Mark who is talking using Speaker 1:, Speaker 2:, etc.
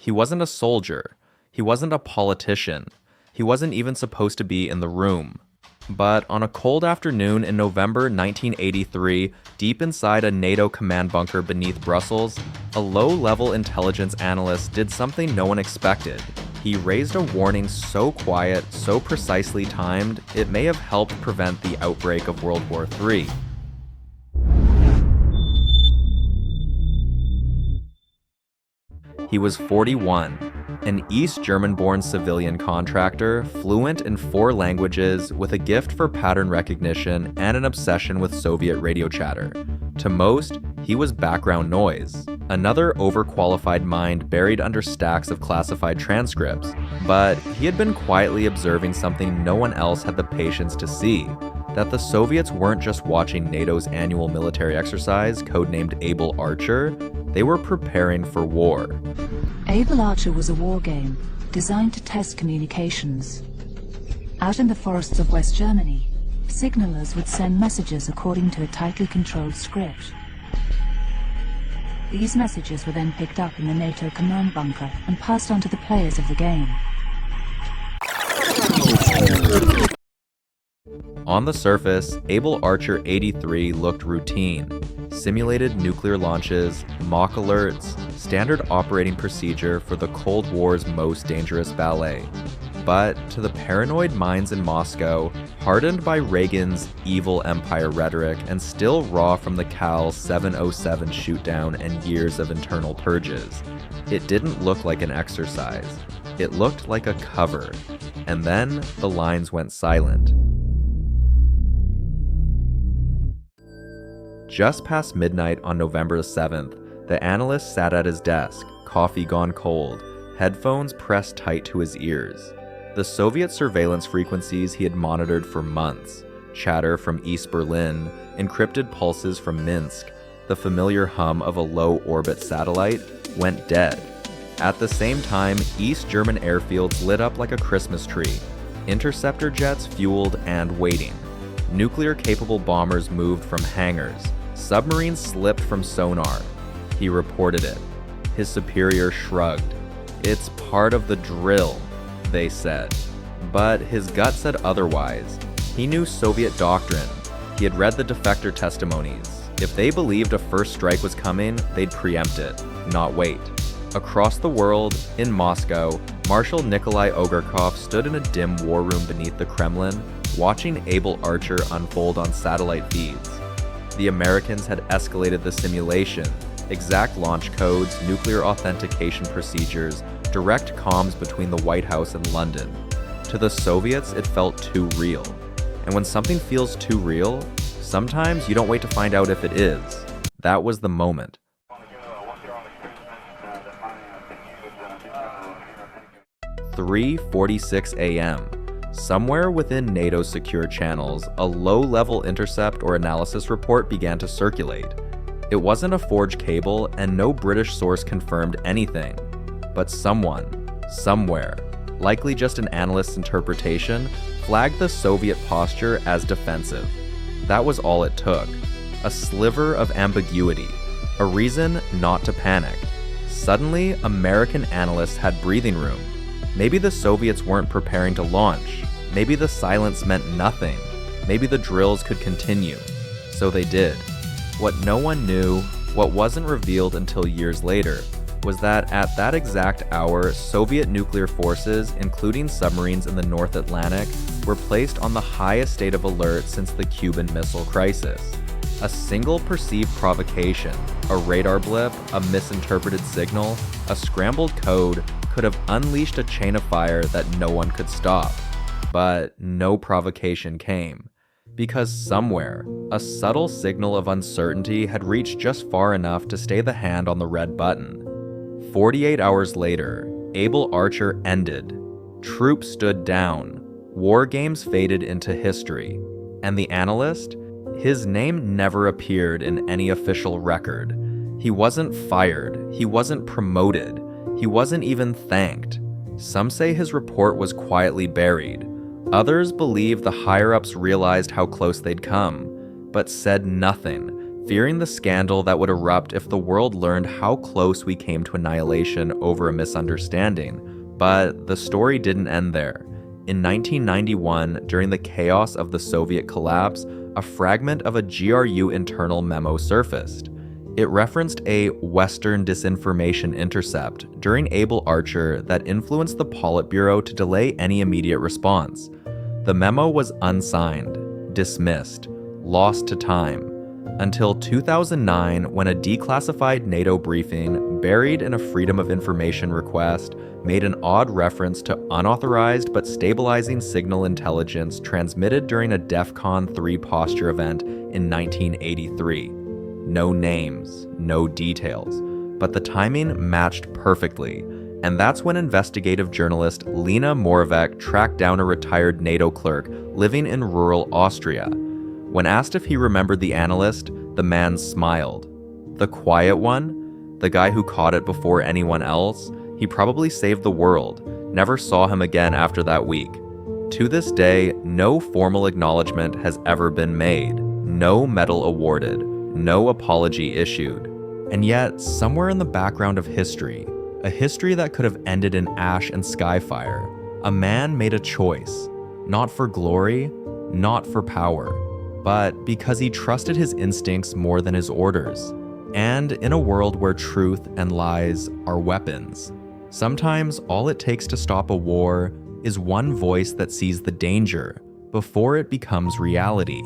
Speaker 1: He wasn't a soldier. He wasn't a politician. He wasn't even supposed to be in the room. But on a cold afternoon in November 1983, deep inside a NATO command bunker beneath Brussels, a low-level intelligence analyst did something no one expected. He raised a warning so quiet, so precisely timed, it may have helped prevent the outbreak of World War III. He was 41, an East German-born civilian contractor, fluent in 4 languages, with a gift for pattern recognition and an obsession with Soviet radio chatter. To most, he was background noise, another overqualified mind buried under stacks of classified transcripts. But he had been quietly observing something no one else had the patience to see, that the Soviets weren't just watching NATO's annual military exercise, codenamed Able Archer, they were preparing for war.
Speaker 2: Able Archer was a war game designed to test communications. Out in the forests of West Germany, signalers would send messages according to a tightly controlled script. These messages were then picked up in the NATO command bunker and passed on to the players of the game.
Speaker 1: On the surface, Able Archer 83 looked routine. Simulated nuclear launches, mock alerts, standard operating procedure for the Cold War's most dangerous ballet. But to the paranoid minds in Moscow, hardened by Reagan's evil empire rhetoric and still raw from the Cal 707 shootdown and years of internal purges, it didn't look like an exercise. It looked like a cover. And then the lines went silent. Just past midnight on November 7th, the analyst sat at his desk, coffee gone cold, headphones pressed tight to his ears. The Soviet surveillance frequencies he had monitored for months, chatter from East Berlin, encrypted pulses from Minsk, the familiar hum of a low-orbit satellite, went dead. At the same time, East German airfields lit up like a Christmas tree, interceptor jets fueled and waiting. Nuclear-capable bombers moved from hangars. Submarines slipped from sonar. He reported it. His superior shrugged. "It's part of the drill," they said. But his gut said otherwise. He knew Soviet doctrine. He had read the defector testimonies. If they believed a first strike was coming, they'd preempt it, not wait. Across the world, in Moscow, Marshal Nikolai Ogarkov stood in a dim war room beneath the Kremlin, watching Able Archer unfold on satellite feeds. The Americans had escalated the simulation, exact launch codes, nuclear authentication procedures, direct comms between the White House and London. To the Soviets, it felt too real. And when something feels too real, sometimes you don't wait to find out if it is. That was the moment. 3:46 a.m. Somewhere within NATO's secure channels, a low-level intercept or analysis report began to circulate. It wasn't a forged cable, and no British source confirmed anything. But someone, somewhere, likely just an analyst's interpretation, flagged the Soviet posture as defensive. That was all it took. A sliver of ambiguity. A reason not to panic. Suddenly, American analysts had breathing room. Maybe the Soviets weren't preparing to launch. Maybe the silence meant nothing. Maybe the drills could continue. So they did. What no one knew, what wasn't revealed until years later, was that at that exact hour, Soviet nuclear forces, including submarines in the North Atlantic, were placed on the highest state of alert since the Cuban Missile Crisis. A single perceived provocation, a radar blip, a misinterpreted signal, a scrambled code, could have unleashed a chain of fire that no one could stop. But no provocation came. Because somewhere, a subtle signal of uncertainty had reached just far enough to stay the hand on the red button. 48 hours later, Able Archer ended. Troops stood down. War games faded into history. And the analyst? His name never appeared in any official record. He wasn't fired. He wasn't promoted. He wasn't even thanked. Some say his report was quietly buried. Others believe the higher-ups realized how close they'd come, but said nothing, fearing the scandal that would erupt if the world learned how close we came to annihilation over a misunderstanding. But the story didn't end there. In 1991, during the chaos of the Soviet collapse, a fragment of a GRU internal memo surfaced. It referenced a Western disinformation intercept during Able Archer that influenced the Politburo to delay any immediate response. The memo was unsigned, dismissed, lost to time, until 2009 when a declassified NATO briefing buried in a Freedom of Information request made an odd reference to unauthorized but stabilizing signal intelligence transmitted during a DEFCON 3 posture event in 1983. No names, no details, but the timing matched perfectly, and that's when investigative journalist Lena Moravec tracked down a retired NATO clerk living in rural Austria. When asked if he remembered the analyst, the man smiled. The quiet one? The guy who caught it before anyone else? He probably saved the world. Never saw him again after that week. To this day, no formal acknowledgement has ever been made, no medal awarded, no apology issued. And yet, somewhere in the background of history, a history that could have ended in ash and skyfire, a man made a choice, not for glory, not for power, but because he trusted his instincts more than his orders. And in a world where truth and lies are weapons, sometimes all it takes to stop a war is one voice that sees the danger before it becomes reality.